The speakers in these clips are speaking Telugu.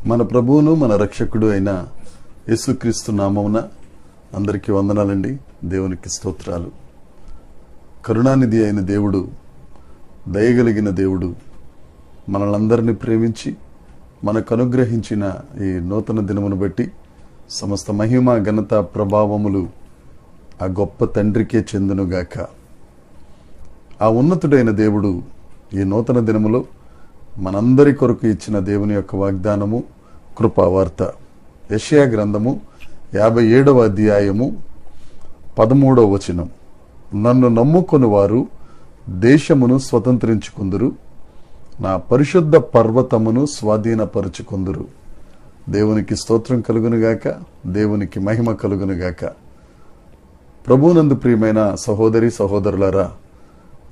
మన ప్రభువును మన రక్షకుడు అయిన యేసుక్రీస్తు నామమున అందరికీ వందనాలండి. దేవునికి స్తోత్రాలు. కరుణానిధి అయిన దేవుడు, దయగలిగిన దేవుడు మనలందరినీ ప్రేమించి మనకు అనుగ్రహించిన ఈ నూతన దినమును బట్టి సమస్త మహిమ ఘనత ప్రభావములు ఆ గొప్ప తండ్రికే చెందునుగాక. ఆ ఉన్నతుడైన దేవుడు ఈ నూతన దినములో మనందరి కొరకు ఇచ్చిన దేవుని యొక్క వాగ్దానము కృపావార్త. యెషయా గ్రంథము 57వ అధ్యాయము 13వ వచనం. నన్ను నమ్ముకొని వారు దేశమును స్వతంత్రించుకుందురు, నా పరిశుద్ధ పర్వతమును స్వాధీనపరుచుకుందురు. దేవునికి స్తోత్రం కలుగునుగాక, దేవునికి మహిమ కలుగునుగాక. ప్రభువునందు ప్రియమైన సహోదరి సహోదరులారా,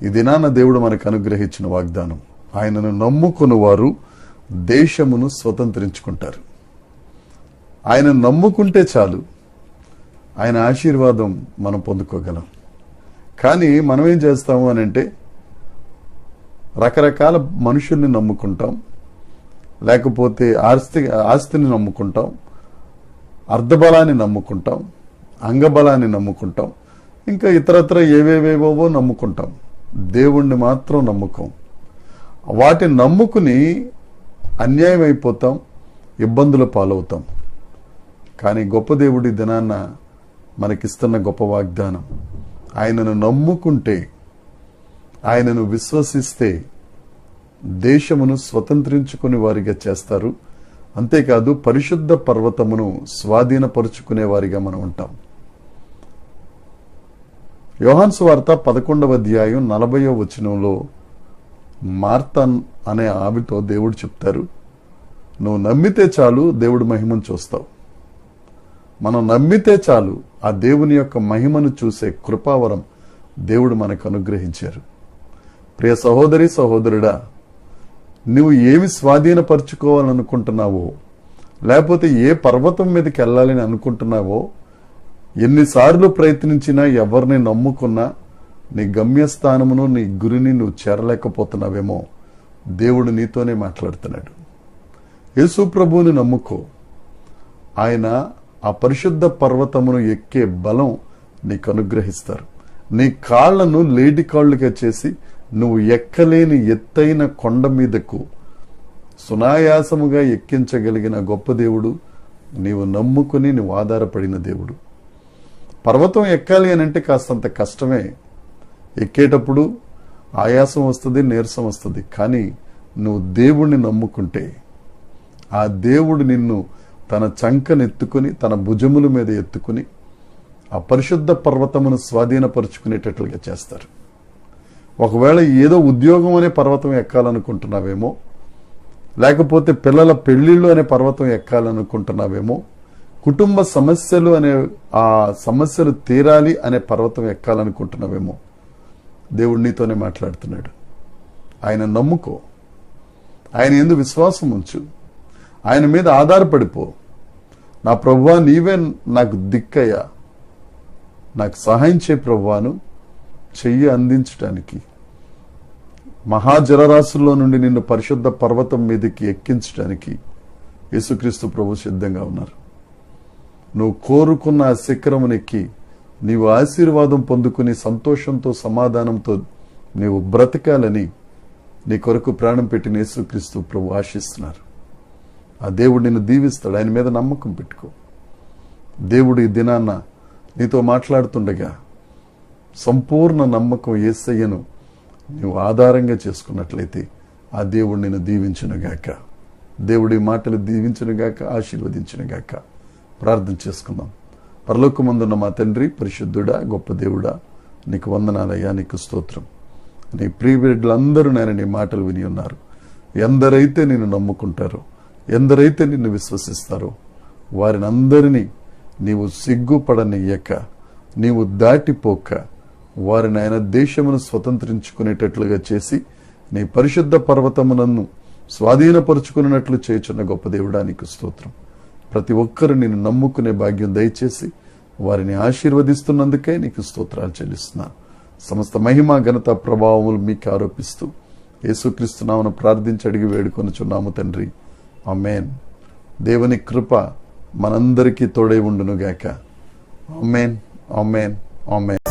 ఈ దినాన దేవుడు మనకు అనుగ్రహించిన వాగ్దానం, ఆయనను నమ్ముకుని వారు దేశమును స్వతంత్రించుకుంటారు. ఆయన నమ్ముకుంటే చాలు, ఆయన ఆశీర్వాదం మనం పొందుకోగలం. కానీ మనం ఏం చేస్తాము అని అంటే, రకరకాల మనుషుల్ని నమ్ముకుంటాం, లేకపోతే ఆస్తిని నమ్ముకుంటాం, అర్ధబలాన్ని నమ్ముకుంటాం, అంగబలాన్ని నమ్ముకుంటాం, ఇంకా ఇతరత్ర ఏవేవేవో నమ్ముకుంటాం. దేవుణ్ణి మాత్రం నమ్ముకోం. వాటిని నమ్ముకుని అన్యాయం అయిపోతాం, ఇబ్బందుల పాలవుతాం. కానీ గొప్ప దేవుడి దినాన్న మనకిస్తున్న గొప్ప వాగ్దానం, ఆయనను నమ్ముకుంటే, ఆయనను విశ్వసిస్తే దేశమును స్వతంత్రించుకుని వారిగా చేస్తారు. అంతేకాదు పరిశుద్ధ పర్వతమును స్వాధీనపరుచుకునే వారిగా మనం ఉంటాం. యోహాను సువార్త 11వ అధ్యాయం 40వ వచనంలో మార్తా అనే ఆవిడతో దేవుడు చెప్తారు, నువ్వు నమ్మితే చాలు దేవుడి మహిమను చూస్తావు. మనం నమ్మితే చాలు ఆ దేవుని యొక్క మహిమను చూసే కృపావరం దేవుడు మనకు అనుగ్రహించారు. ప్రియ సహోదరి సహోదరుడా, నువ్వు ఏమి స్వాధీనపరుచుకోవాలనుకుంటున్నావో, లేకపోతే ఏ పర్వతం మీదకి వెళ్ళాలని అనుకుంటున్నావో, ఎన్నిసార్లు ప్రయత్నించినా, ఎవరిని నమ్ముకున్నా నీ గమ్యస్థానమును, నీ గురిని నువ్వు చేరలేకపోతున్నావేమో, దేవుడు నీతోనే మాట్లాడుతున్నాడు. యేసు ప్రభువుని నమ్ముకో. ఆయన ఆ పరిశుద్ధ పర్వతమును ఎక్కే బలం నీకు అనుగ్రహిస్తారు. నీ కాళ్లను లేడి కాళ్ళుగా చేసి నువ్వు ఎక్కలేని ఎత్తైన కొండ మీదకు సునాయాసముగా ఎక్కించగలిగిన గొప్ప దేవుడు, నీవు నమ్ముకుని నువ్వు ఆధారపడిన దేవుడు. పర్వతం ఎక్కాలి అని అంటే కాస్తంత కష్టమే. ఎక్కేటప్పుడు ఆయాసం వస్తుంది, నీరసం వస్తుంది. కానీ నువ్వు దేవుణ్ణి నమ్ముకుంటే, ఆ దేవుడు నిన్ను తన చంకనెత్తుకుని, తన భుజముల మీద ఎత్తుకుని ఆ పరిశుద్ధ పర్వతమును స్వాధీనపరుచుకునేటట్లుగా చేస్తారు. ఒకవేళ ఏదో ఉద్యోగం అనే పర్వతం ఎక్కాలనుకుంటున్నావేమో, లేకపోతే పిల్లల పెళ్లిళ్ళు అనే పర్వతం ఎక్కాలనుకుంటున్నావేమో, కుటుంబ సమస్యలు అనే ఆ సమస్యలు తీరాలి అనే పర్వతం ఎక్కాలనుకుంటున్నావేమో, దేవుడు నీతోనే మాట్లాడుతున్నాడు. ఆయన నమ్ముకో, ఆయన యందు విశ్వాసం ఉంచు, ఆయన మీద ఆధారపడిపో. నా ప్రభువా, నీవే నాకు దిక్కయ్యా, నాకు సహాయం చేయ ప్రభువాను, చెయ్యి అందించడానికి, మహాజలరాశుల్లో నుండి నిన్ను పరిశుద్ధ పర్వతం మీదకి ఎక్కించడానికి యేసుక్రీస్తు ప్రభు సిద్ధంగా ఉన్నారు. నువ్వు కోరుకున్న ఆ శిఖరమునెక్కి నీవు ఆశీర్వాదం పొందుకుని సంతోషంతో సమాధానంతో నీవు బ్రతకాలని నీ కొరకు ప్రాణం పెట్టిన యేసుక్రీస్తు ప్రభు ఆశిస్తున్నారు. ఆ దేవుడు నిన్ను దీవిస్తాడు. ఆయన మీద నమ్మకం పెట్టుకో. దేవుడు ఈ దినాన్న నీతో మాట్లాడుతుండగా సంపూర్ణ నమ్మకం యేసయ్యను నీవు ఆధారంగా చేసుకున్నట్లయితే ఆ దేవుడు నిన్ను దీవించునుగాక. దేవుడి మాటలు దీవించునుగాక, ఆశీర్వదించునుగాక. ప్రార్థన చేసుకుందాం. పరలోకమందున్న మా తండ్రి, పరిశుద్ధుడా, గొప్ప దేవుడా, నీకు వందనాలయ్యా, నీకు స్తోత్రం. నీ ప్రియ బిడ్డలందరూ నేను నీ మాటలు విని ఉన్నారు. ఎందరైతే నిన్ను నమ్ముకుంటారో, ఎందరైతే నిన్ను విశ్వసిస్తారో వారిని అందరినీ నీవు సిగ్గుపడనియ్యక, నీవు దాటిపోక, వారిని ఆయన దేశమును స్వతంత్రించుకునేటట్లుగా చేసి నీ పరిశుద్ధ పర్వతమునన్ను స్వాధీనపరుచుకున్నట్లు చేయుచున్న గొప్ప దేవుడా, నీకు స్తోత్రం. ప్రతి ఒక్కరు నిన్ను నమ్ముకునే భాగ్యం దయచేసి వారిని ఆశీర్వదిస్తున్నందుకే నీకు స్తోత్రాలు చెల్లిస్తున్నాను. సమస్త మహిమ ఘనత ప్రభావములు మీకు ఆరోపిస్తూ యేసుక్రీస్తు నామమున ప్రార్థించి అడిగి వేడుకొనుచున్నాము తండ్రి. ఆమేన్. దేవుని కృప మనందరికీ తోడై ఉండునుగాక. ఆమేన్, ఆమేన్, ఆమేన్.